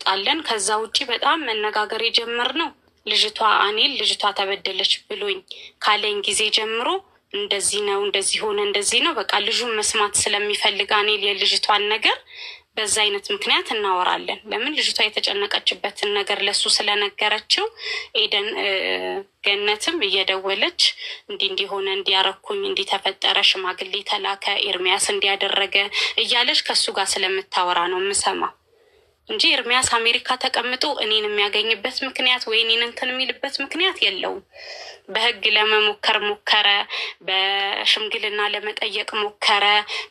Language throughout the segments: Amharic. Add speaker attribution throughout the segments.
Speaker 1: እንጣለን። ከዛ ውጪ በጣም መነጋገር የጀመርነው ልጅቷ ተበደለች ብሎኝ ካለኝ ጊዜ ጀምሮ እንደዚህ ነው እንደዚህ ሆነ እንደዚህ ነው በቃ ልጁን መስማት ስለሚፈልግ አኔል የልጅቷን ነገር በዛ አይነት ምክንያት እናወራለን። ለምን ልጅቷ የተጨነቀችበትን ነገር ለሱ ስለነገረችው ኤደን ገነትም እየደወለች እንዲሆነ እንዲያረኩኝ እንዲተፈጠረ ሽማግሌ ተላከ ኤርሚያስ እንዲያደረገ እያለች ከሱ ጋር ስለምታወራ ነው የምሰማው እንጂ ኤርሚያስ አሜሪካ ተቀምጦ እኔን የሚያገኝበት ምክንያት ወይ እኔን እንትን የሚልበት ምክንያት የለውም። በህግ ለመሞከር ሞከረ፣ በሽምግልና ለመጠየቅ ሞከረ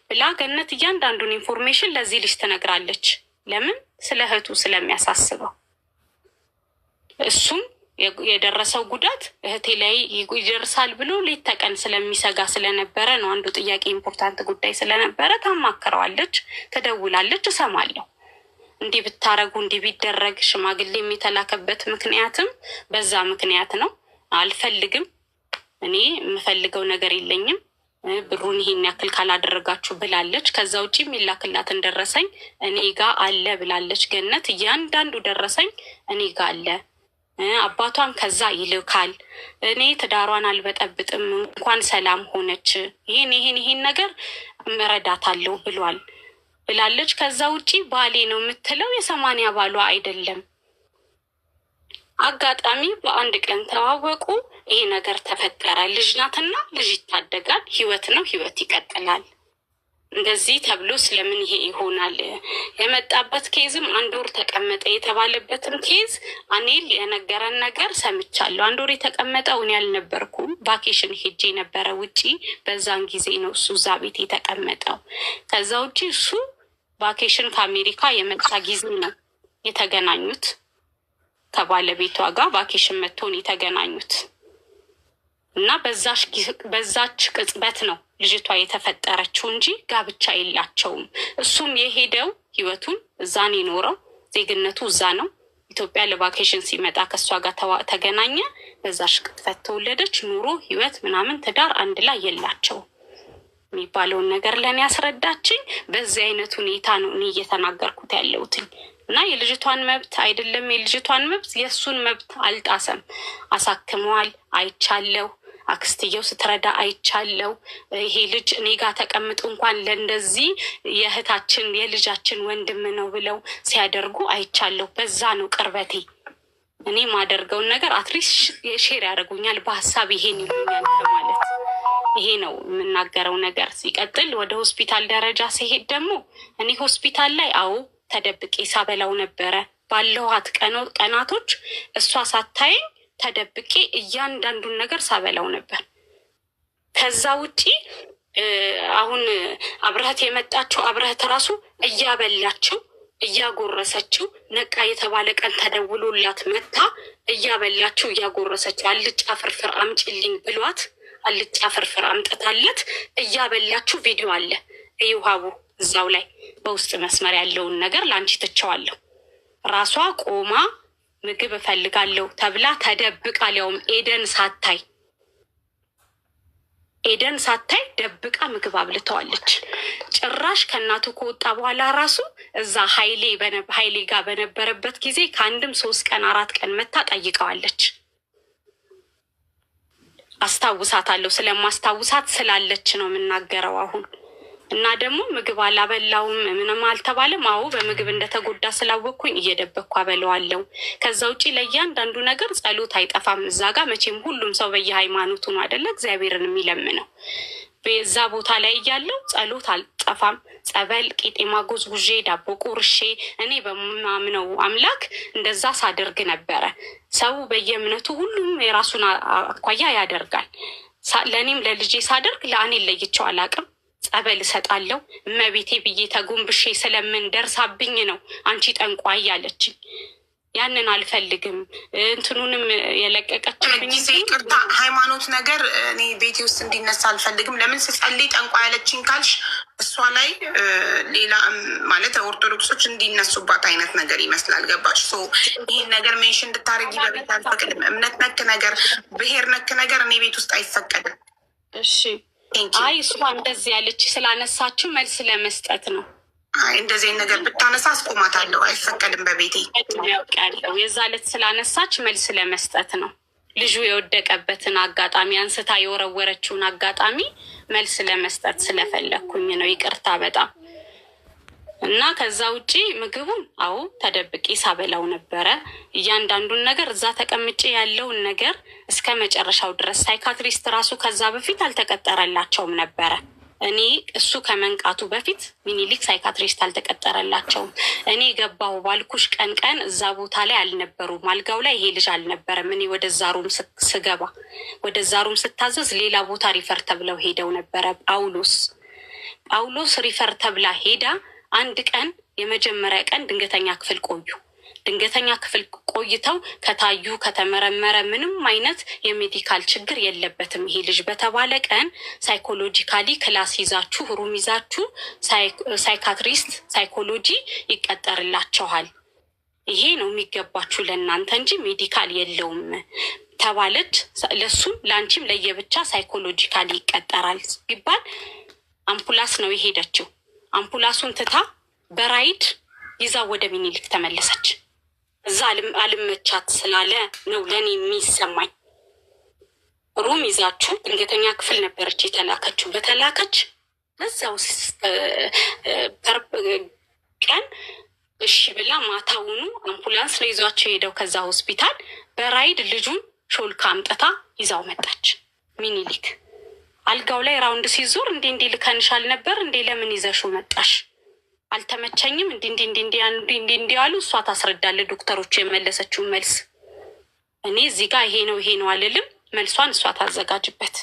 Speaker 1: ብላ ገነት እያንዳንዱን ኢንፎርሜሽን ለዚህ ልጅ ትነግራለች። ለምን? ስለ እህቱ ስለሚያሳስበው። እሱም የደረሰው ጉዳት እህቴ ላይ ይደርሳል ብሎ ሌት ተቀን ስለሚሰጋ ስለነበረ ነው። አንዱ ጥያቄ ኢምፖርታንት ጉዳይ ስለነበረ ታማክረዋለች፣ ትደውላለች፣ እሰማለሁ። እንዲህ ብታረጉ እንዲህ ቢደረግ ሽማግሌ የሚተላከበት ምክንያትም በዛ ምክንያት ነው። አልፈልግም፣ እኔ የምፈልገው ነገር የለኝም፣ ብሩን ይሄን ያክል ካላደረጋችሁ ብላለች። ከዛ ውጭ የሚላክላትን ደረሰኝ እኔ ጋ አለ ብላለች ገነት። እያንዳንዱ ደረሰኝ እኔ ጋ አለ። አባቷን ከዛ ይልካል። እኔ ትዳሯን አልበጠብጥም እንኳን ሰላም ሆነች፣ ይሄን ነገር እረዳታለሁ ብሏል ብላለች። ከዛ ውጪ ባሌ ነው የምትለው የ80 ባሏ አይደለም። አጋጣሚ በአንድ ቀን ተዋወቁ፣ ይሄ ነገር ተፈጠረ። ልጅ ናትና ልጅ ይታደጋል፣ ህይወት ነው፣ ህይወት ይቀጥላል። እንደዚህ ተብሎ ስለምን ይሄ ይሆናል? የመጣበት ኬዝም 1 ወር ተቀመጠ የተባለበትም ኬዝ አኔል የነገረን ነገር ሰምቻለሁ። 1 ወር የተቀመጠው እኔ አልነበርኩም፣ ቫኬሽን ሄጄ ነበረ ውጪ። በዛን ጊዜ ነው እሱ እዛ ቤት የተቀመጠው። ከዛ ውጪ እሱ ቫኬሽን ከአሜሪካ የመጣ ጊዜ ነው የተገናኙት። ከባለቤቷ ጋር ቫኬሽን መጥቶን የተገናኙት እና በዛች ቅጽበት ነው ልጅቷ የተፈጠረችው እንጂ ጋብቻ የላቸውም። እሱም የሄደው ህይወቱን እዛ ነው የኖረው፣ ዜግነቱ እዛ ነው። ኢትዮጵያ ለቫኬሽን ሲመጣ ከእሷ ጋር ተገናኘ። በዛች ቅጽበት ተወለደች። ኑሮ ህይወት ምናምን ትዳር አንድ ላይ የላቸውም የሚባለውን ነገር ለእኔ ያስረዳችኝ። በዚህ አይነት ሁኔታ ነው እኔ እየተናገርኩት ያለሁትኝ። እና የልጅቷን መብት አይደለም የልጅቷን መብት የእሱን መብት አልጣሰም። አሳክመዋል፣ አይቻለው። አክስትየው ስትረዳ አይቻለው። ይሄ ልጅ እኔ ጋር ተቀምጦ እንኳን ለእንደዚህ የእህታችን የልጃችን ወንድም ነው ብለው ሲያደርጉ አይቻለው። በዛ ነው ቅርበቴ። እኔ ማደርገውን ነገር አትሊስት ሼር ያደርጉኛል፣ በሀሳብ ይሄን ይሉኛል ማለት ይሄ ነው የምናገረው ነገር። ሲቀጥል ወደ ሆስፒታል ደረጃ ሲሄድ ደግሞ እኔ ሆስፒታል ላይ ተደብቄ ሳበላው ነበረ። ባለኋት ቀናቶች እሷ ሳታየኝ ተደብቄ እያንዳንዱን ነገር ሳበላው ነበር። ከዛ ውጪ አሁን አብረህት የመጣችው አብረህት ራሱ እያበላችው እያጎረሰችው ነቃ የተባለ ቀን ተደውሎላት መታ እያበላችው እያጎረሰችው አልጫ ፍርፍር አምጪልኝ ብሏት አልጫ ፍርፍር አምጥታለት እያበላችሁ ቪዲዮ አለ ይውሃቡ እዛው ላይ በውስጥ መስመር ያለውን ነገር ላንቺ ትቸዋለሁ። ራሷ ቆማ ምግብ እፈልጋለሁ ተብላ ተደብቃ ሊያውም ኤደን ሳታይ ደብቃ ምግብ አብልተዋለች። ጭራሽ ከእናቱ ከወጣ በኋላ ራሱ እዛ ሀይሌ ጋር በነበረበት ጊዜ ከአንድም 3 ቀን 4 ቀን መታ ጠይቀዋለች። አስታውሳታለሁ። ስለማስታውሳት ስላለች ነው የምናገረው አሁን። እና ደግሞ ምግብ አላበላውም ምንም አልተባለም። በምግብ እንደተጎዳ ስላወቅኩኝ እየደበቅኩ አበለዋለሁ። ከዛ ውጪ ለእያንዳንዱ ነገር ጸሎት አይጠፋም። እዛ ጋር መቼም ሁሉም ሰው በየሃይማኖቱ ነው አይደለ እግዚአብሔርን የሚለምነው። በዛ ቦታ ላይ እያለው ጸሎት አልጠፋም። ጸበል ቄጤማ ጎዝጉዤ ዳቦ ቁርሼ እኔ በማምነው አምላክ እንደዛ ሳደርግ ነበረ። ሰው በየእምነቱ ሁሉም የራሱን አኳያ ያደርጋል። ለእኔም ለልጄ ሳደርግ ለአኔ ለይቼው አላቅም። ጸበል እሰጣለሁ እመቤቴ ብዬ ተጎንብሼ ስለምን ደርሳብኝ ነው አንቺ ጠንቋይ ያለችኝ። ያንን አልፈልግም። እንትኑንም የለቀቀችብኝ
Speaker 2: ይቅርታ፣ ሃይማኖት ነገር እኔ ቤቴ ውስጥ እንዲነሳ አልፈልግም። ለምን ስጸልይ ጠንቋይ ያለችኝ ካልሽ እሷ ላይ ሌላ ማለት ኦርቶዶክሶች እንዲነሱባት አይነት ነገር ይመስላል። ገባሽ? ይህን ነገር ሜንሽን እንድታደርጊ በቤት አልፈቅድም። እምነት ነክ ነገር፣ ብሄር ነክ ነገር እኔ ቤት ውስጥ አይፈቀድም።
Speaker 1: እሺ፣ አይ እሷ እንደዚህ ያለች ስላነሳችው መልስ ለመስጠት ነው።
Speaker 2: እንደዚህ ነገር ብታነሳ አስቆማታለሁ። አይፈቀድም በቤቴ
Speaker 1: ያውቃለሁ። የዛ ዕለት ስላነሳች መልስ ለመስጠት ነው። ልጁ የወደቀበትን አጋጣሚ አንስታ የወረወረችውን አጋጣሚ መልስ ለመስጠት ስለፈለግኩኝ ነው። ይቅርታ በጣም እና ከዛ ውጪ ምግቡን አዎ ተደብቄ ሳበላው ነበረ። እያንዳንዱን ነገር እዛ ተቀምጬ ያለውን ነገር እስከ መጨረሻው ድረስ ሳይካትሪስት ራሱ ከዛ በፊት አልተቀጠረላቸውም ነበረ። እኔ እሱ ከመንቃቱ በፊት ሚኒሊክ ሳይካትሪስት አልተቀጠረላቸውም። እኔ ገባሁ ባልኩሽ ቀን እዛ ቦታ ላይ አልነበሩም። አልጋው ላይ ይሄ ልጅ አልነበረም። እኔ ወደዛ ሩም ስገባ ወደዛ ሩም ስታዘዝ ሌላ ቦታ ሪፈር ተብለው ሄደው ነበረ። ጳውሎስ ሪፈር ተብላ ሄዳ አንድ ቀን የመጀመሪያ ቀን ድንገተኛ ክፍል ቆዩ። ድንገተኛ ክፍል ቆይተው ከታዩ ከተመረመረ ምንም አይነት የሜዲካል ችግር የለበትም ይሄ ልጅ በተባለ ቀን ሳይኮሎጂካሊ ክላስ ይዛችሁ ሩም ይዛችሁ ሳይካትሪስት ሳይኮሎጂ ይቀጠርላቸዋል። ይሄ ነው የሚገባችሁ ለእናንተ እንጂ ሜዲካል የለውም ተባለች። ለሱም ለአንቺም ለየብቻ ሳይኮሎጂካሊ ይቀጠራል ቢባል አምፑላስ ነው የሄደችው። አምፑላሱን ትታ በራይድ ይዛ ወደ ሚኒሊክ ተመለሰች። እዛ አልመቻት ስላለ ነው ለእኔ የሚሰማኝ። ሩም ይዛችሁ ድንገተኛ ክፍል ነበረች የተላከችው። በተላከች እዛው ቀን እሺ ብላ ማታውኑ አምፑላንስ ነው ይዟቸው ሄደው ከዛ ሆስፒታል በራይድ ልጁን ሾልካ አምጥታ ይዛው መጣች ሚኒሊክ። አልጋው ላይ ራውንድ ሲዞር እንዲ ልከንሻል ነበር እንዴ ለምን ይዘሹ መጣሽ? አልተመቸኝም እንዲ ያሉ እሷ ታስረዳለ ዶክተሮቹ የመለሰችውን መልስ። እኔ እዚህ ጋር ይሄ ነው አልልም። መልሷን እሷ ታዘጋጅበት።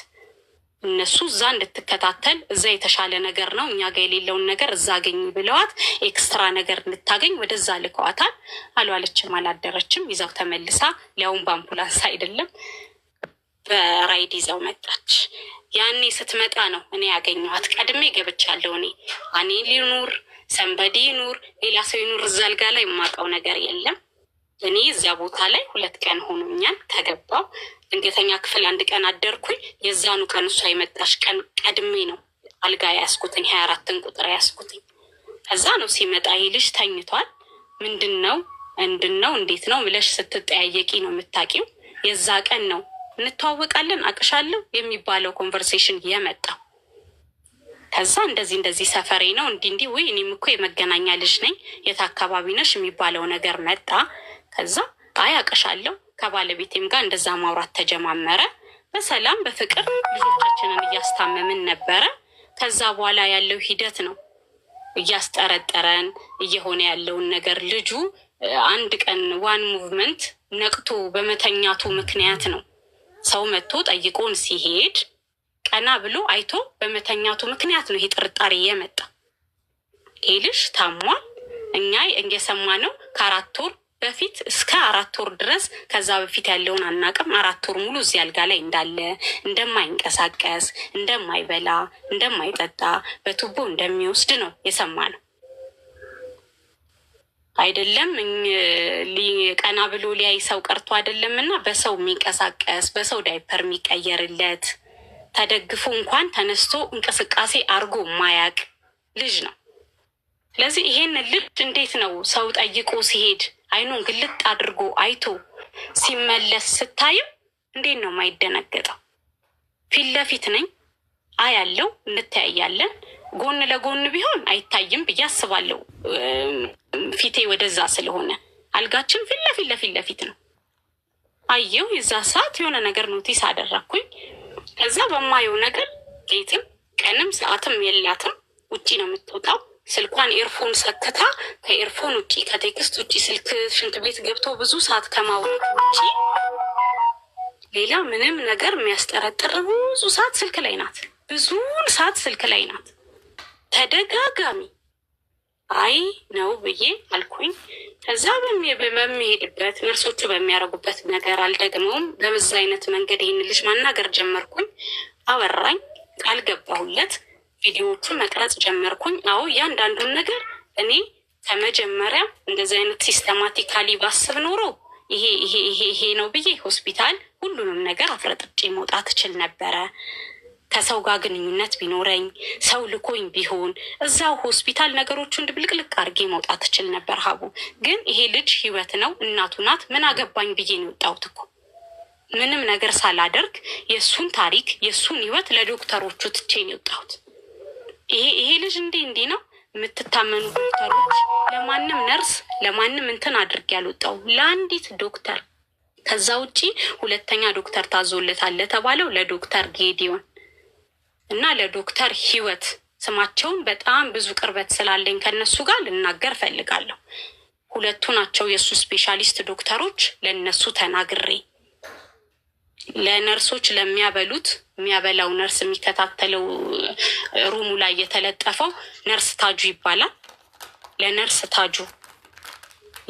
Speaker 1: እነሱ እዛ እንድትከታተል እዛ የተሻለ ነገር ነው እኛ ጋር የሌለውን ነገር እዛ አገኝ ብለዋት ኤክስትራ ነገር እንድታገኝ ወደዛ ልከዋታል። አልዋለችም፣ አላደረችም። ይዛው ተመልሳ ሊያውም በአምቡላንስ አይደለም በራይድ ይዛው መጣች። ያኔ ስትመጣ ነው እኔ ያገኘኋት። ቀድሜ ገብቻለሁ። እኔ ሊኑር ሰንበዲ ኑር ሌላ ሰው ይኑር እዛ አልጋ ላይ የማውቀው ነገር የለም። እኔ እዚያ ቦታ ላይ 2 ቀን ሆኖኛል ከገባው። ድንገተኛ ክፍል 1 ቀን አደርኩኝ። የዛኑ ቀን እሷ የመጣሽ ቀን ቀድሜ ነው አልጋ ያስኩትኝ 24ን ቁጥር ያስኩትኝ። ከዛ ነው ሲመጣ ይህ ልጅ ተኝቷል። ምንድነው እንዴት ነው ብለሽ ስትጠያየቂ ነው የምታውቂው። የዛ ቀን ነው እንተዋወቃለን አቅሻለሁ የሚባለው ኮንቨርሴሽን የመጣው። ከዛ እንደዚህ ሰፈሬ ነው እንዲ ወይ እኔም እኮ የመገናኛ ልጅ ነኝ የት አካባቢ ነሽ የሚባለው ነገር መጣ። ከዛ አቅሻለሁ ከባለቤቴም ጋር እንደዛ ማውራት ተጀማመረ። በሰላም በፍቅር ልጆቻችንን እያስታመምን ነበረ። ከዛ በኋላ ያለው ሂደት ነው እያስጠረጠረን እየሆነ ያለውን ነገር። ልጁ አንድ ቀን ዋን ሙቭመንት ነቅቶ በመተኛቱ ምክንያት ነው ሰው መጥቶ ጠይቆን ሲሄድ ቀና ብሎ አይቶ በመተኛቱ ምክንያት ነው ይሄ ጥርጣሬ የመጣ። ይሄ ልጅ ታሟል። እኛ እየሰማነው ከ4 ወር በፊት እስከ 4 ወር ድረስ ከዛ በፊት ያለውን አናቅም። 4 ወር ሙሉ እዚህ አልጋ ላይ እንዳለ እንደማይንቀሳቀስ፣ እንደማይበላ፣ እንደማይጠጣ በቱቦ እንደሚወስድ ነው የሰማነው። አይደለም ቀና ብሎ ሊያይ ሰው ቀርቶ አይደለም እና በሰው የሚንቀሳቀስ በሰው ዳይፐር የሚቀየርለት ተደግፎ እንኳን ተነስቶ እንቅስቃሴ አርጎ ማያቅ ልጅ ነው። ስለዚህ ይሄን ልጅ እንዴት ነው ሰው ጠይቆ ሲሄድ አይኑን ግልጥ አድርጎ አይቶ ሲመለስ ስታይም እንዴት ነው ማይደነገጠው? ፊት ለፊት ነኝ አያለው፣ እንተያያለን። ጎን ለጎን ቢሆን አይታይም ብዬ አስባለሁ። ፊቴ ወደዛ ስለሆነ አልጋችን ፊት ለፊት ነው። አየው የዛ ሰዓት የሆነ ነገር ኖቲስ አደረኩኝ። ከዛ በማየው ነገር ሌትም ቀንም ሰዓትም የላትም። ውጪ ነው የምትወጣው። ስልኳን ኤርፎን ሰክታ ከኤርፎን ውጪ ከቴክስት ውጪ ስልክ ሽንት ቤት ገብቶ ብዙ ሰዓት ከማውራት ውጪ ሌላ ምንም ነገር የሚያስጠረጥር ብዙ ሰዓት ስልክ ላይ ናት። ብዙውን ሰዓት ስልክ ላይ ናት። ተደጋጋሚ አይ ነው ብዬ አልኩኝ። ከዛ በሚሄድበት ነርሶቹ በሚያደርጉበት ነገር አልደግመውም። በብዙ አይነት መንገድ ይህን ልጅ ማናገር ጀመርኩኝ። አወራኝ፣ ቃል ገባሁለት። ቪዲዮዎቹን መቅረጽ ጀመርኩኝ። አዎ እያንዳንዱን ነገር እኔ ከመጀመሪያ እንደዚህ አይነት ሲስተማቲካሊ ባስብ ኖሮ ይሄ ነው ብዬ ሆስፒታል ሁሉንም ነገር አፍረጥጬ መውጣት እችል ነበረ። ከሰው ጋር ግንኙነት ቢኖረኝ ሰው ልኮኝ ቢሆን እዛው ሆስፒታል ነገሮቹን ድብልቅልቅ አድርጌ መውጣት እችል ነበር። ሀቡ ግን ይሄ ልጅ ህይወት ነው፣ እናቱ ናት። ምን አገባኝ ብዬ ነው የወጣሁት እኮ ምንም ነገር ሳላደርግ የእሱን ታሪክ የእሱን ህይወት ለዶክተሮቹ ትቼ ነው የወጣሁት። ይሄ ልጅ እንዲህ ነው የምትታመኑ ዶክተሮች፣ ለማንም ነርስ ለማንም እንትን አድርጌ ያልወጣው ለአንዲት ዶክተር። ከዛ ውጪ ሁለተኛ ዶክተር ታዞለታል ለተባለው ለዶክተር ጌዲዮን እና ለዶክተር ህይወት ስማቸውን በጣም ብዙ ቅርበት ስላለኝ ከነሱ ጋር ልናገር ፈልጋለሁ። ሁለቱ ናቸው የእሱ ስፔሻሊስት ዶክተሮች። ለነሱ ተናግሬ ለነርሶች ለሚያበሉት የሚያበላው ነርስ የሚከታተለው ሩሙ ላይ የተለጠፈው ነርስ ታጁ ይባላል። ለነርስ ታጁ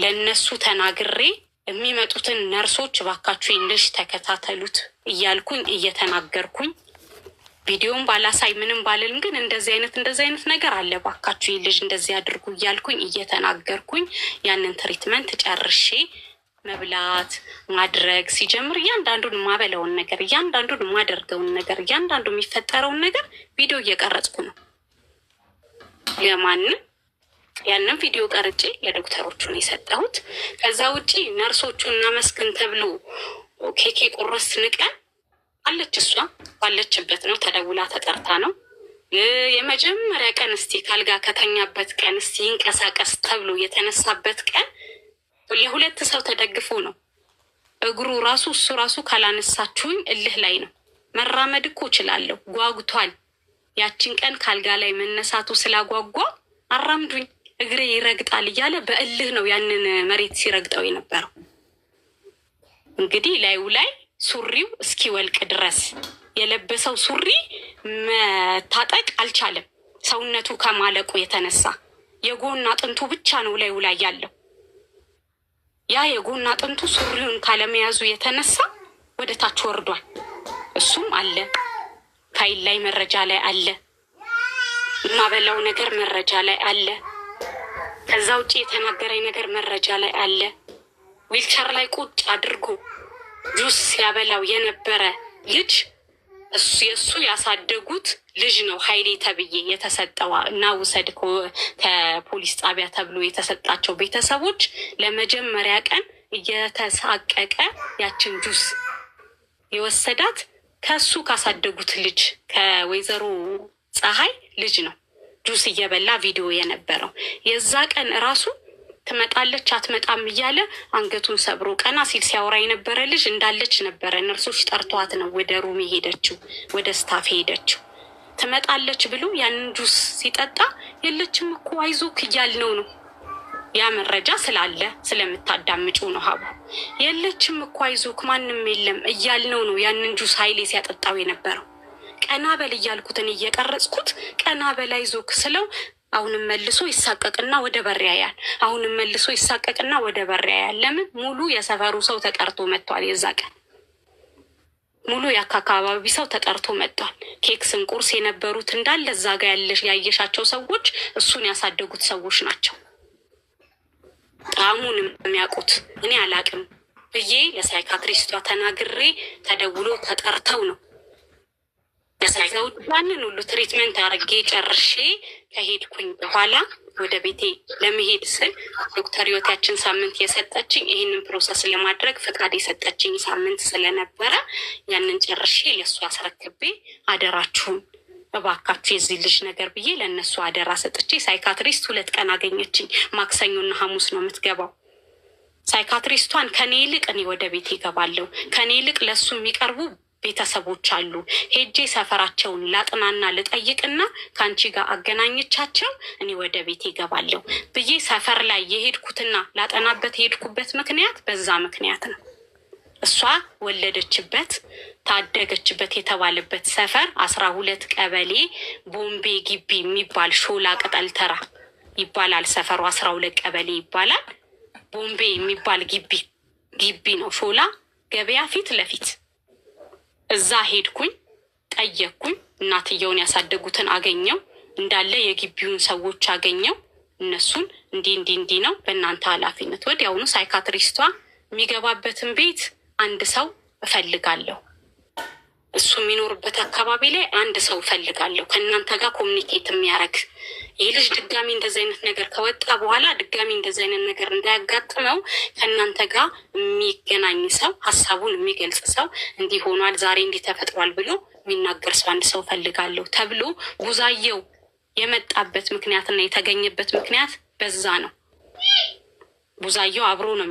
Speaker 1: ለነሱ ተናግሬ የሚመጡትን ነርሶች ባካችሁ ልጅ ተከታተሉት እያልኩኝ እየተናገርኩኝ ቪዲዮን ባላሳይ ምንም ባልልም ግን እንደዚህ አይነት ነገር አለ ባካችሁ ልጅ እንደዚህ አድርጉ እያልኩኝ እየተናገርኩኝ ያንን ትሪትመንት ጨርሼ መብላት ማድረግ ሲጀምር እያንዳንዱን ማበላውን ነገር እያንዳንዱን ማደርገውን ነገር እያንዳንዱ የሚፈጠረውን ነገር ቪዲዮ እየቀረጽኩ ነው። ለማንም ያንን ቪዲዮ ቀርጬ ለዶክተሮቹ ነው የሰጠሁት። ከዛ ውጪ ነርሶቹን እናመስግን ተብሎ ኬኬ ቁርስ ንቀን አለች። እሷ ባለችበት ነው ተደውላ ተጠርታ ነው የመጀመሪያ ቀን እስቲ ካልጋ ከተኛበት ቀን እስቲ ይንቀሳቀስ ተብሎ የተነሳበት ቀን ለሁለት ሰው ተደግፎ ነው። እግሩ ራሱ እሱ ራሱ ካላነሳችሁኝ እልህ ላይ ነው። መራመድ እኮ እችላለሁ፣ ጓጉቷል። ያችን ቀን ካልጋ ላይ መነሳቱ ስላጓጓ አራምዱኝ እግሬ ይረግጣል እያለ በእልህ ነው ያንን መሬት ሲረግጠው የነበረው። እንግዲህ ላዩ ላይ ሱሪው እስኪወልቅ ድረስ የለበሰው ሱሪ መታጠቅ አልቻለም። ሰውነቱ ከማለቁ የተነሳ የጎን አጥንቱ ብቻ ነው ላዩ ላይ ያለው። ያ የጎን አጥንቱ ሱሪውን ካለመያዙ የተነሳ ወደ ታች ወርዷል። እሱም አለ ፋይል ላይ መረጃ ላይ አለ፣ የማበላው ነገር መረጃ ላይ አለ፣ ከዛ ውጭ የተናገረኝ ነገር መረጃ ላይ አለ። ዊልቸር ላይ ቁጭ አድርጎ ጁስ ሲያበላው የነበረ ልጅ የእሱ ያሳደጉት ልጅ ነው። ሀይሌ ተብዬ የተሰጠዋ እና ውሰድ ከፖሊስ ጣቢያ ተብሎ የተሰጣቸው ቤተሰቦች ለመጀመሪያ ቀን እየተሳቀቀ ያችን ጁስ የወሰዳት ከሱ ካሳደጉት ልጅ ከወይዘሮ ፀሐይ ልጅ ነው። ጁስ እየበላ ቪዲዮ የነበረው የዛ ቀን ራሱ ትመጣለች አትመጣም እያለ አንገቱን ሰብሮ ቀና ሲል ሲያወራ የነበረ ልጅ እንዳለች ነበረ። ነርሶች ጠርቷት ነው ወደ ሩም ሄደችው፣ ወደ ስታፍ ሄደችው። ትመጣለች ብሎ ያንን ጁስ ሲጠጣ የለችም እኮ አይዞክ እያልነው ነው። ያ መረጃ ስላለ ስለምታዳምጩ ነው። ሀቡ የለችም እኮ አይዞክ ማንም የለም እያልነው ነው። ያንን ጁስ ሀይሌ ሲያጠጣው የነበረው ቀና በል እያልኩትን እየቀረጽኩት ቀና በል አይዞክ ስለው አሁንም መልሶ ይሳቀቅና ወደ በር ያያል። አሁንም መልሶ ይሳቀቅና ወደ በር ያያል። ለምን? ሙሉ የሰፈሩ ሰው ተጠርቶ መጥቷል። የዛ ቀን ሙሉ የአካባቢ ሰው ተጠርቶ መጥቷል። ኬክስን ቁርስ የነበሩት እንዳለ እዛ ጋ ያየሻቸው ሰዎች እሱን ያሳደጉት ሰዎች ናቸው። ጣዕሙንም የሚያውቁት እኔ አላቅም ብዬ ለሳይካትሪስቷ ተናግሬ ተደውሎ ተጠርተው ነው ያንን ሁሉ ትሪትመንት አድርጌ ጨርሼ ከሄድኩኝ በኋላ ወደ ቤቴ ለመሄድ ስል ዶክተር ህይወታችን ሳምንት የሰጠችኝ ይህንን ፕሮሰስ ለማድረግ ፍቃድ የሰጠችኝ ሳምንት ስለነበረ ያንን ጨርሼ ለእሱ አስረክቤ አደራችሁን እባካችሁ የዚህ ልጅ ነገር ብዬ ለእነሱ አደራ ሰጥቼ ሳይካትሪስት 2 ቀን አገኘችኝ። ማክሰኞና ሐሙስ ነው የምትገባው። ሳይካትሪስቷን ከኔ ይልቅ እኔ ወደ ቤቴ እገባለሁ። ከኔ ይልቅ ለእሱ የሚቀርቡ ቤተሰቦች አሉ። ሄጄ ሰፈራቸውን ላጥናና ልጠይቅና ከአንቺ ጋር አገናኝቻቸው እኔ ወደ ቤቴ እገባለሁ ብዬ ሰፈር ላይ የሄድኩትና ላጠናበት የሄድኩበት ምክንያት በዛ ምክንያት ነው። እሷ ወለደችበት ታደገችበት የተባለበት ሰፈር 12 ቀበሌ ቦምቤ ግቢ የሚባል ሾላ ቅጠል ተራ ይባላል። ሰፈሩ 12 ቀበሌ ይባላል። ቦምቤ የሚባል ግቢ ነው። ሾላ ገበያ ፊት ለፊት እዛ ሄድኩኝ፣ ጠየቅኩኝ። እናትየውን ያሳደጉትን አገኘው፣ እንዳለ የግቢውን ሰዎች አገኘው። እነሱን እንዲህ ነው በእናንተ ኃላፊነት። ወዲያውኑ ሳይካትሪስቷ የሚገባበትን ቤት አንድ ሰው እፈልጋለሁ እሱ የሚኖርበት አካባቢ ላይ አንድ ሰው ፈልጋለሁ ከእናንተ ጋር ኮሚኒኬት የሚያደርግ ይህ ልጅ ድጋሚ እንደዚህ አይነት ነገር ከወጣ በኋላ ድጋሚ እንደዚህ አይነት ነገር እንዳያጋጥመው ከእናንተ ጋር የሚገናኝ ሰው፣ ሀሳቡን የሚገልጽ ሰው፣ እንዲህ ሆኗል ዛሬ እንዲህ ተፈጥሯል ብሎ የሚናገር ሰው አንድ ሰው ፈልጋለሁ ተብሎ ቡዛየው የመጣበት ምክንያትና የተገኘበት ምክንያት በዛ ነው። ቡዛየው አብሮ ነው